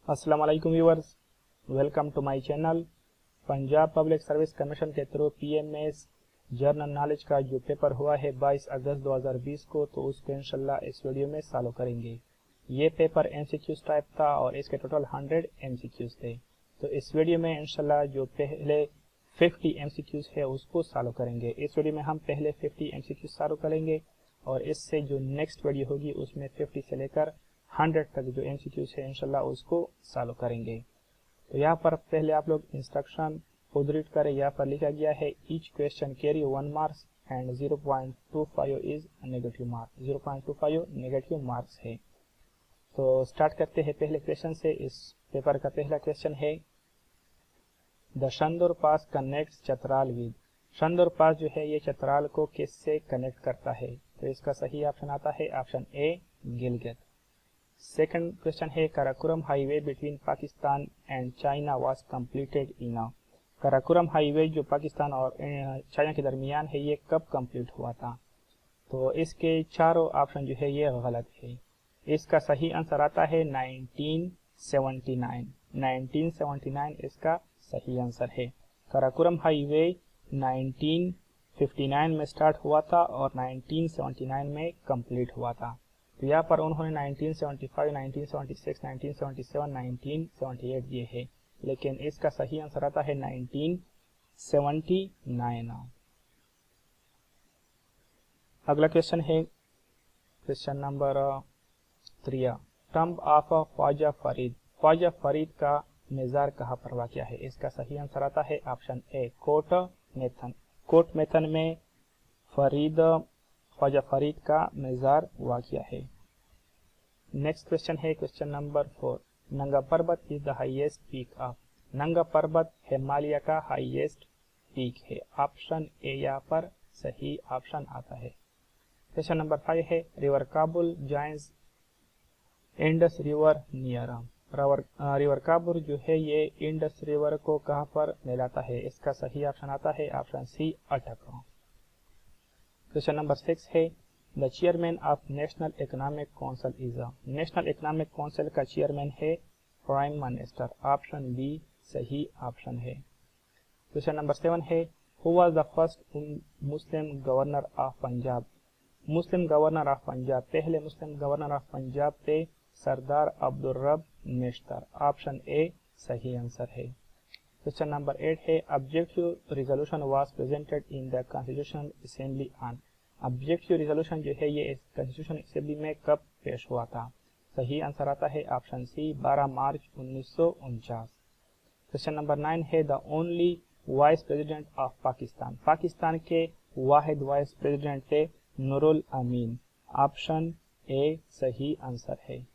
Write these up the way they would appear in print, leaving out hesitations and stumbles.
अस्सलाम वालेकुम viewers, welcome to my channel. Punjab public service commission के थ्रू पीएमएस जर्नल नॉलेज का जो पेपर हुआ है 22 अगस्त 2020 को, तो उसको इंशाल्लाह इस वीडियो में सॉल्व करेंगे। ये पेपर एमसीक्यूज टाइप था और इसके टोटल 100 एमसीक्यूज थे। तो इस वीडियो में इंशाल्लाह जो पहले 50 एमसीक्यूज है उसको सॉल्व करेंगे। इस वीडियो में हम पहले 50 एमसीक्यूज सॉल्व करेंगे और इससे जो नेक्स्ट वीडियो होगी उसमें 50 से लेकर 100 तक जो एमसीक्यूज है इंशाल्लाह उसको सॉल्व करेंगे। तो यहाँ पर पहले आप लोग इंस्ट्रक्शन खुद रीड करें। यहाँ पर लिखा गया है each question carry 1 marks and 0.25 is negative marks. 0.25 negative marks है। तो स्टार्ट करते हैं पहले क्वेश्चन से। इस पेपर का पहला क्वेश्चन है the Shandur pass connects Chitral with. Shandur pass जो है ये चतराल को किससे कनेक्ट करता है? तो इसका सही ऑप्शन आता है option A Gilgit. Second question है Karakoram highway between Pakistan and China was completed in. Karakoram highway जो पाकिस्तान और चाइना के दरमियान है ये कब कंप्लीट हुआ था? तो इसके चारों ऑप्शन जो है ये गलत है। इसका सही आंसर आता है 1979। 1979 इसका सही आंसर है। कराकोरम हाईवे 1959 में स्टार्ट हुआ था और 1979 में कंप्लीट हुआ था। तो यहाँ पर उन्होंने 1975, 1976, 1977, 1978 दिए है, लेकिन इसका सही आंसर आता है 1979। अगला क्वेश्चन है question number 3। Tomb of Khwaja Farid. Khwaja Farid का मज़ार कहाँ पर वाक़या है? इसका सही आंसर आता है ऑप्शन ए कोट मेथन। कोट मेथन में ख्वाजा फरीद का मज़ार वाक़या है। नेक्स्ट क्वेश्चन है क्वेश्चन नंबर 4। नंगा पर्वत is the highest peak of. नंगा पर्वत हिमालय का हाईएस्ट पीक है। ऑप्शन ए यहाँ पर सही ऑप्शन आता है। क्वेश्चन नंबर 5 है river Kabul joins Indus river near. River Kabul जो है ये इंडस रिवर को कहाँ पर मिलाता है? इसका सही ऑप्शन आता है ऑप्शन सी अटक। क्वेश्चन नंबर 6 है the chairman of national economic council is. National economic council का चेयरमैन है प्राइम मिनिस्टर। ऑप्शन बी सही ऑप्शन है। क्वेश्चन नंबर 7 है who was the first Muslim governor of Punjab. Muslim governor of Punjab, पहले मुस्लिम governor of Punjab थे सरदार अब्दुल रब Nishtar. Option A सही answer है। क्वेश्चन नंबर 8 है objective resolution was presented in the constitutional assembly on. Objective resolution जो है ये कॉन्स्टिट्यूशन असेंबली में कब पेश हुआ था? सही आंसर आता है ऑप्शन सी 12 मार्च 1949। क्वेश्चन नंबर 9 है the only vice president of Pakistan. Pakistan के वाहिद वाइस प्रेसिडेंट थे नूरुल अमीन। ऑप्शन ए सही आंसर है।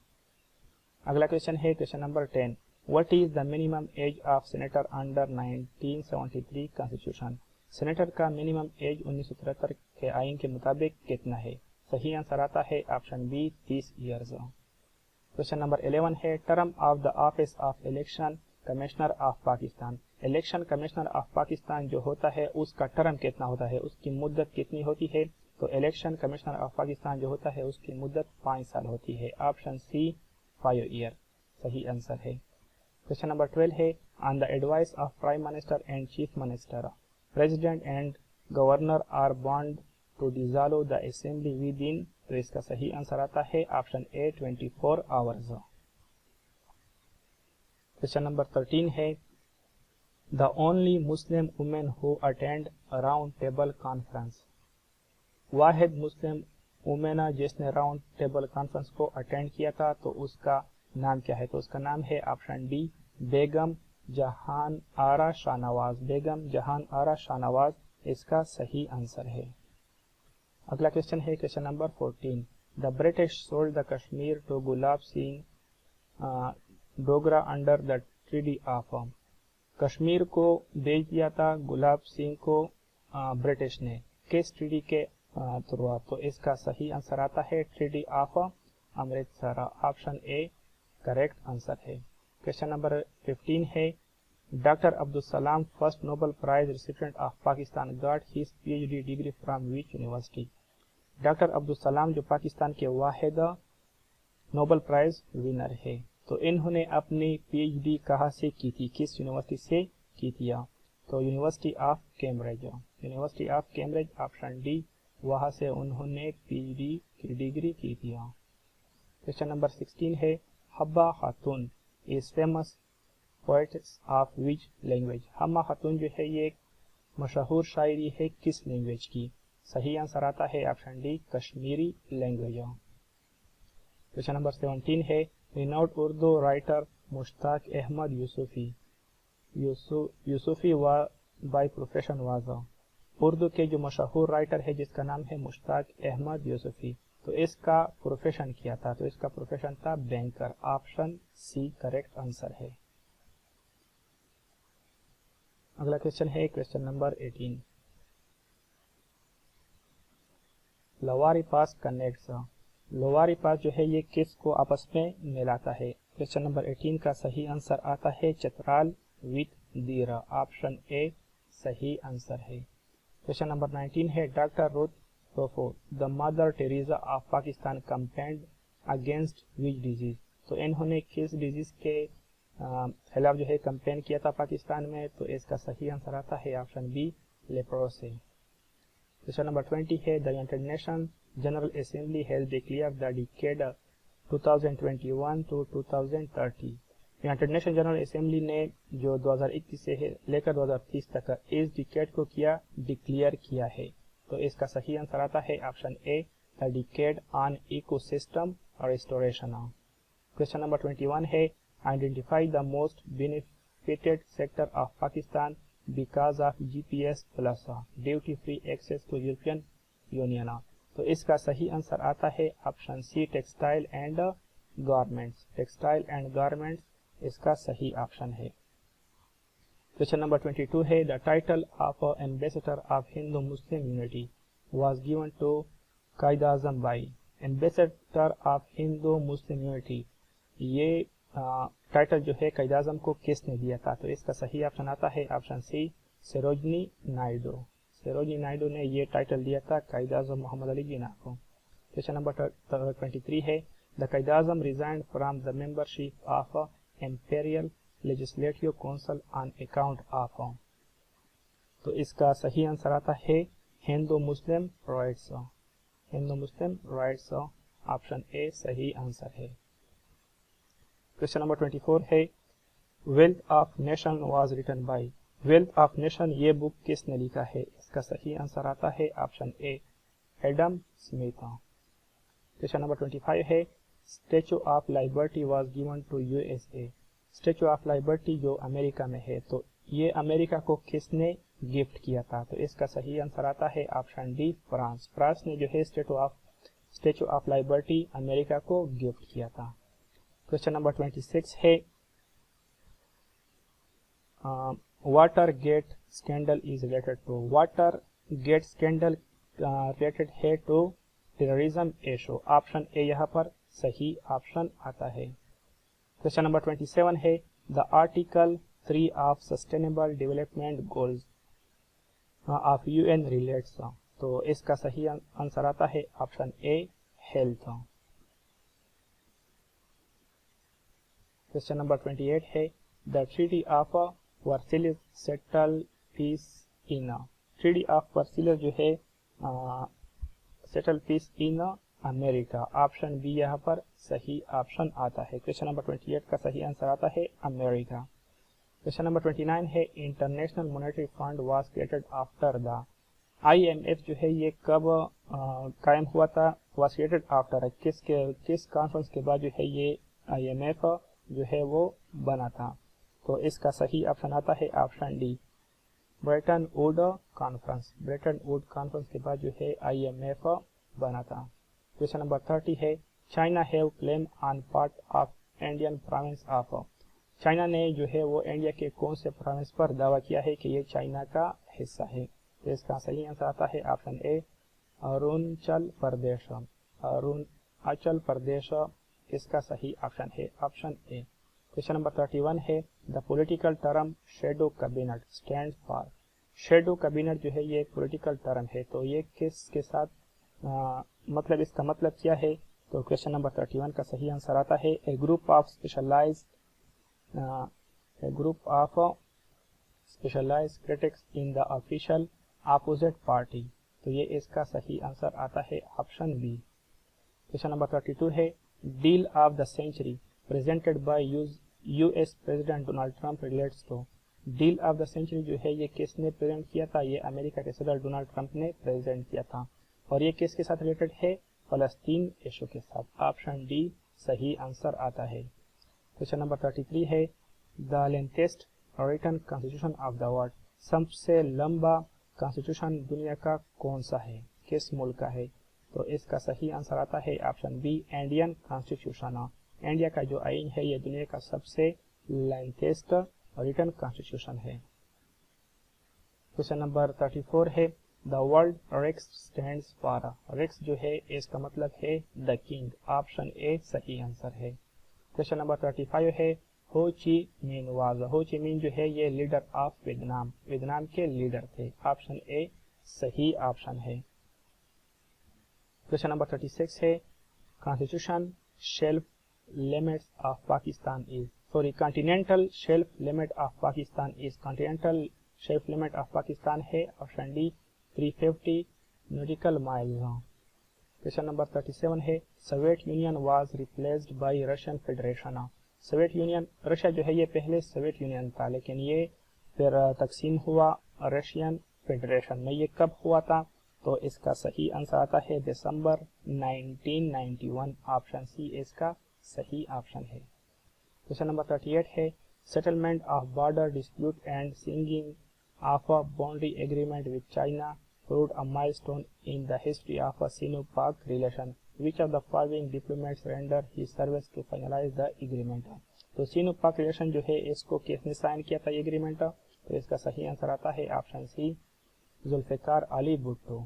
अगला क्वेश्चन है question number 10। What is the minimum age of senator under 1973 constitution. Senator का मिनिमम एज 1973 के आइन के मुताबिक कितना है? सही आंसर आता है option B 30 years. Question number 11 है term of the office of election commissioner of Pakistan. Election commissioner of Pakistan जो होता है उसका टर्म कितना होता है, उसकी मुद्दत कितनी होती है? तो इलेक्शन कमिश्नर ऑफ पाकिस्तान जो होता है उसकी मुद्दत 5 साल होती है। ऑप्शन सी 5 ईयर सही आंसर है। क्वेश्चन नंबर 12 है on the advice of prime minister and chief minister president and governor are bound to dissolve the assembly within. तो इसका सही आंसर आता है option A 24 hours. Question number 13 है the only Muslim women who attend round table conference. वाहिद Muslim women जिसने round table conference को attend किया था, तो उसका नाम क्या है? तो उसका नाम है ऑप्शन डी बेगम जहान आरा शाहनवाज। बेगम जहान आरा शाहनवाज इसका सही आंसर है। अगला क्वेश्चन है question number 14। The British sold the Kashmir to Gulab Singh Dogra under the treaty of. Kashmir को बेच दिया था गुलाब सिंह को ब्रिटिश ने किस ट्रीटी के थ्रू? तो इसका सही आंसर आता है treaty of Amritsar. Option A correct answer है। क्वेश्चन नंबर 15 है doctor Abdul Salam first Nobel prize recipient of Pakistan got his PhD degree from which university. Doctor Abdul Salam जो पाकिस्तान के वाहिद नोबेल प्राइज विनर है تو انہوں نے اپنی پی ایچ ڈی کہاں سے کی تھی, کس یونیورسٹی سے کی تھی؟ تو university of Cambridge, university of Cambridge option D, وہاں سے انہوں نے پی ایچ ڈی کی ڈگری کی تھی. کویشچن نمبر 16 ہے Habba Khatoon is famous poets of which language? Habba Khatoon جو ہے یہ ایک مشہور شاعری ہے کس لینگویج کی؟ صحیح آنسر آتا ہے option D, Kashmiri language. Question number 17 ہے renowned Urdu writer Mushtaq Ahmad Yousufi by profession was? Urdu کے جو مشہور رائٹر ہے جس کا نام ہے مشتاق احمد یوسفی, تو اس کا پروفیشن کیا تھا؟ تو اس کا پروفیشن تھا banker. Option C correct answer ہے. اگلا کویشچن ہے question number 18 Lowari pass connects, Lowari pass جو ہے یہ کس کو آپس میں ملاتا ہے؟ کویشچن نمبر 18 کا صحیح آنسر آتا ہے Chitral with Dera. Option A صحیح آنسر ہے. کویشچن نمبر 19 ہے doctor Ruth Pfau the mother Teresa of Pakistan campaigned against which disease? تو انہوں نے کس ڈیزیز کے خلاف جو ہے کمپین کیا تھا پاکستان میں؟ تو اس کا صحیح آنسر آتا ہے آپشن بی لیپروسی. کویشچن نمبر 20 ہے the United nation general assembly has declare the decade 2021 to 2030. United nation general assembly نے جو 2021 سے لے کر 2030 تک اس ڈیکیڈ کو کیا ڈکلیئر کیا ہے؟ تو اس کا صحیح آنسر آتا ہے option A the decade on ecosystem restoration. Question number 21 ہے identify the most benefited sector of Pakistan because of G P S plus duty free access to European Union. تو اس کا صحیح آنسر آتا ہے option C textile and garments. Textile and garments اس کا صحیح آپشن ہے. کویشچن نمبر 22 ہے the title of ambassador of Hindu Muslim unity was given to Quaid Azam by. Ambassador of Hindu Muslim unity یہ ٹائٹل جو ہے قائد اعظم کو کس نے دیا تھا؟ تو اس کا صحیح آپشن آتا ہے آپشن سی سروجنی نائیڈو. سروجنی نائیڈو نے یہ ٹائٹل دیا تھا قائد اعظم محمد علی جناح کو. کویشچن نمبر 23 ہے the Quaid Azam resigned from the membership of imperial legislative council on account of. تو اس کا صحیح آنسر آتا ہے Hindu Muslim rights. Hindu Muslim rights option A صحیح آنسر ہے. کویشچن نمبر 24 ہے wealth of nation was written by. Wealth of nation یہ بک کس نے لکھا ہے؟ اس کا صحیح آنسر آتا ہے option A Adam Smith. Question number 25 ہے statue of liberty was given to U S A. Statue of liberty جو امریکہ میں ہے تو یہ امریکہ کو کس نے گفٹ کیا تھا؟ تو اس کا صحیح آنسر آتا ہے آپشن ڈی فرانس. فرانس نے جو ہے اسٹیچو آف لائبرٹی امریکہ کو گفٹ کیا تھا. کویشچن نمبر 26 ہے Watergate scandal is related to. Watergate scandal related ہے to terrorism issue. Option A یہاں پر صحیح آپشن آتا ہے. کویشچن نمبر 27 ہے the article 3 of sustainable development goals of U N relates. تو اس کا صحیح آنسر آتا ہے option A health. Question number 28 ہے the treaty of Versailles settle peace in. Treaty of Versailles جو ہے سیٹل پیس ان امریکہ. آپشن بی یہاں پر صحیح آپشن آتا ہے. کویشچن نمبر 28 کا صحیح آنسر آتا ہے امریکہ. کویشچن نمبر 29 ہے international monetary fund was created after the. I M F جو ہے یہ کب قائم ہوا تھا؟ واز کریٹڈ آفٹر کس کانفرنس کے بعد جو ہے یہ آئی ایم ایف جو ہے وہ بنا تھا؟ تو اس کا صحیح آپشن آتا ہے option D Bretton Woods conference. Bretton Woods conference کے بعد جو ہے آئی ایم ایف بنا تھا. کویشچن نمبر 30 ہے China have claim on part of Indian province of. China نے جو ہے وہ انڈیا کے کون سے پروونس پر دعویٰ کیا ہے کہ یہ چائنا کا حصہ ہے؟ تو اس کا صحیح آنسر آتا ہے آپشن اے اروناچل پردیش. اروناچل پردیش اس کا صحیح آپشن ہے آپشن اے. کویشچن نمبر 31 ہے the political term shadow cabinet stand for. Shadow cabinet جو ہے یہ پولیٹیکل ٹرم ہے تو یہ کس کے ساتھ مطلب اس کا مطلب کیا ہے؟ तो क्वेश्चन नंबर 31 का सही आंसर आता है a group of specialized critics in the official opposite party. तो ये इसका सही आंसर आता है ऑप्शन बी। क्वेश्चन नंबर 32 है deal of the century presented by US president Donald Trump relates to. Deal of the century जो है ये किसने प्रेजेंट किया था? ये अमेरिका के सदर डोनाल्ड ट्रंप ने प्रेजेंट किया था। और ये किसके साथ रिलेटेड है? फलस्तीन इशू के साथ। ऑप्शन डी सही आंसर आता है। क्वेश्चन नंबर 33 है the lengthiest written constitution of the world. सबसे लंबा कॉन्स्टिट्यूशन दुनिया का कौन सा है, किस मुल्क का है? तो इसका सही आंसर आता है option B Indian constitution. India का जो आइन है ये दुनिया का सबसे लेंथेस्ट रिटन कॉन्स्टिट्यूशन है। क्वेश्चन नंबर 34 है the world Rex stands for. Rex जो है इसका मतलब है द किंग। ऑप्शन ए सही आंसर है। क्वेश्चन नंबर 35 है हो ची मिन वाज। हो ची मिन जो है ये लीडर ऑफ वियतनाम, वियतनाम के लीडर थे। ऑप्शन ए सही ऑप्शन है। क्वेश्चन नंबर 36 है constitution shelf limits of Pakistan is. Sorry continental shelf limit of Pakistan is. Continental shelf limit of Pakistan है option D 350 nautical miles. Question number 37 है Soviet Union was replaced by Russian Federation. Soviet Union, Russia जो है ये पहले Soviet union था लेकिन ये फिर तकसीम हुआ रशियन फेडरेशन में। ये कब हुआ था? तो इसका सही आंसर आता है दिसंबर 1991। ऑप्शन सी इसका सही ऑप्शन है। क्वेश्चन नंबर 38 है settlement of border dispute and singing of a boundary agreement with China proved a milestone in the history of a Sino-Pak relation. Which of the following diplomats rendered his service to finalize the agreement? तो Sino-Pak relation जो है इसको किसने sign किया था ये agreement? तो इसका सही आंसर आता है option C Zulfikar Ali Bhutto.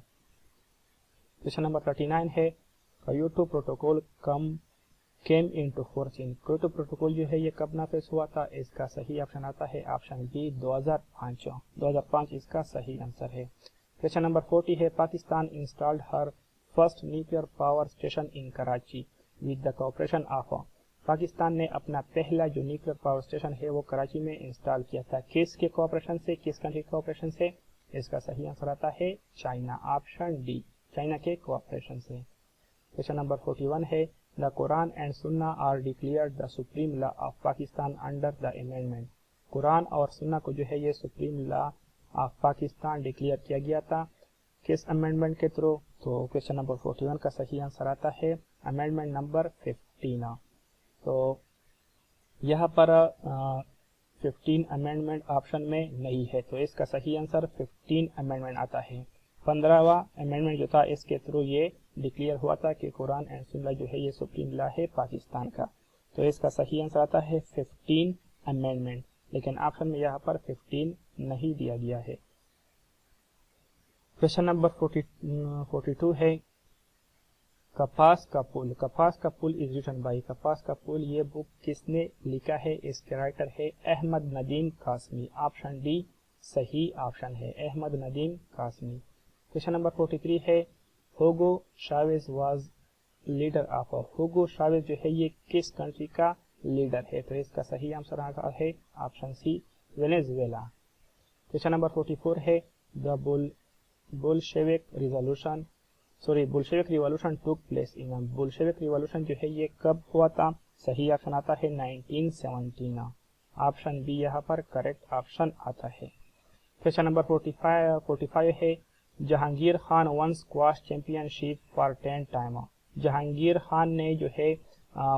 Question number 39 है Kyoto protocol came into force in. Kyoto protocol जो है ये कब नाफिज हुआ था? इसका सही ऑप्शन आता है ऑप्शन बी 2005 इसका सही आंसर है। क्वेश्चन नंबर 40 है Pakistan installed her first nuclear power station in Karachi with the cooperation of. Pakistan ने अपना पहला जो न्यूक्लियर पावर स्टेशन है वो कराची में इंस्टॉल किया था। किसके कोऑपरेशन से, किस कंट्री के कोऑपरेशन से? इसका सही आंसर आता है चाइना। ऑप्शन डी चाइना के कोऑपरेशन से। क्वेश्चन नंबर 41 है the Quran and Sunnah are declared the supreme law of Pakistan under the amendment. कुरान और सुन्ना को जो है ये supreme law of Pakistan declare किया गया था किस अमेंडमेंट के थ्रू? तो क्वेश्चन नंबर 41 का सही आंसर आता है अमेंडमेंट नंबर 15। तो यहाँ पर 15 अमेंडमेंट ऑप्शन में नहीं है तो इसका सही आंसर 15 अमेंडमेंट आता है। 15वां अमेंडमेंट जो था इसके थ्रू ये डिक्लेयर हुआ था कि कुरान एंड सुन्ना जो है ये सुप्रीम लॉ है पाकिस्तान का। तो इसका सही आंसर आता है 15 अमेंडमेंट, लेकिन ऑप्शन में यहाँ पर 15 नहीं दिया गया है। क्वेश्चन नंबर 42 है कपास का पुल। कपास का पुल इज रिटन बाय। कपास का पुल ये बुक किसने लिखा है? इसके राइटर है अहमद नदीम कासमी। ऑप्शन डी सही ऑप्शन है, अहमद नदीम कासमी। क्वेश्चन नंबर 43 है हुगो Chavez was leader of. Hugo Chavez जो है ये किस कंट्री का लीडर है? तो इसका सही आंसर आता है option C Venezuela. Question number 44 है the Bolshevik revolution took place in. Bolshevik revolution जो है ये कब हुआ था? सही ऑप्शन आता है 1917। ऑप्शन बी यहाँ पर करेक्ट ऑप्शन आता है। क्वेश्चन नंबर 45 है Jahangir Khan one squash championship for 10 time. Jahangir Khan ने जो है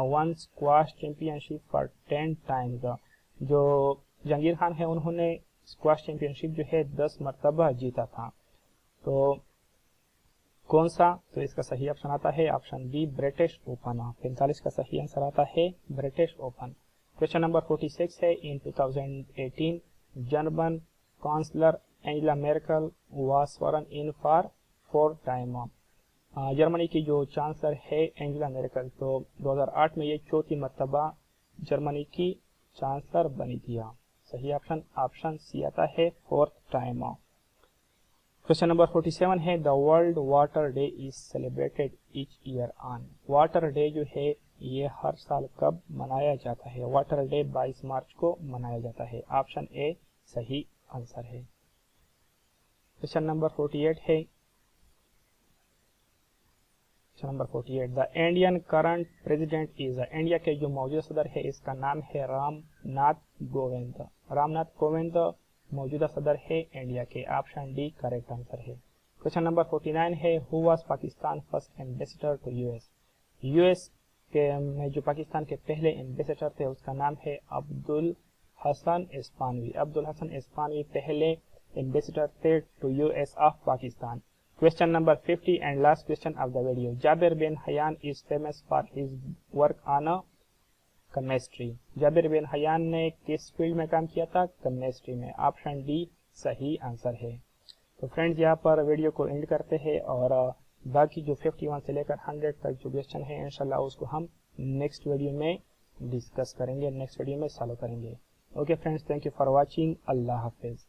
one squash championship for 10 times. जो जहांगीर खान है उन्होंने स्क्वाश चैंपियनशिप जो है 10 मरतबा जीता था। तो कौन सा? तो इसका सही ऑप्शन आता है ऑप्शन बी ब्रिटिश ओपन। 45 का सही आंसर आता है ब्रिटिश ओपन। क्वेश्चन नंबर 46 है in 2018 German counsellor Angela Merkel was sworn in for 4 time. Germany की जो चांसलर है एंजेला मेर्केल तो 2008 में ये चौथी मरतबा जर्मनी की चांसलर बनी थी। सही ऑप्शन सी आता है 4th टाइम। क्वेश्चन नंबर 47 है the world water day is celebrated each year on. Water day जो है ये हर साल कब मनाया जाता है? वाटर डे 22 मार्च को मनाया जाता है। ऑप्शन ए सही आंसर है। क्वेश्चन नंबर 48 है, question number 48 the Indian current president is, India के जो मौजूदा सदर है इसका नाम है रामनाथ कोविंद। रामनाथ कोविंद मौजूदा सदर है इंडिया के। ऑप्शन डी करेक्ट आंसर है। क्वेश्चन नंबर 49 है who was Pakistan first ambassador to US. US के में जो पाकिस्तान के पहले एम्बेसडर थे उसका नाम है अब्दुल हसन इस्पानवी। अब्दुल हसन इस्पानवी पहले एम्बेसडर थे to US of Pakistan. Question number 50 and last question of the video, Jabir bin Hayyan is famous for his work on chemistry. Jabir bin Hayyan ने किस फील्ड में काम किया था? केमिस्ट्री में। ऑप्शन डी सही आंसर है। तो फ्रेंड्स यहाँ पर वीडियो को एंड करते हैं और बाकी जो 51 से लेकर 100 तक जो क्वेश्चन है इंशाल्लाह उसको हम नेक्स्ट वीडियो में डिस्कस करेंगे, नेक्स्ट वीडियो में सॉल्व करेंगे। Okay friends, thank you for watching. Allah Hafiz.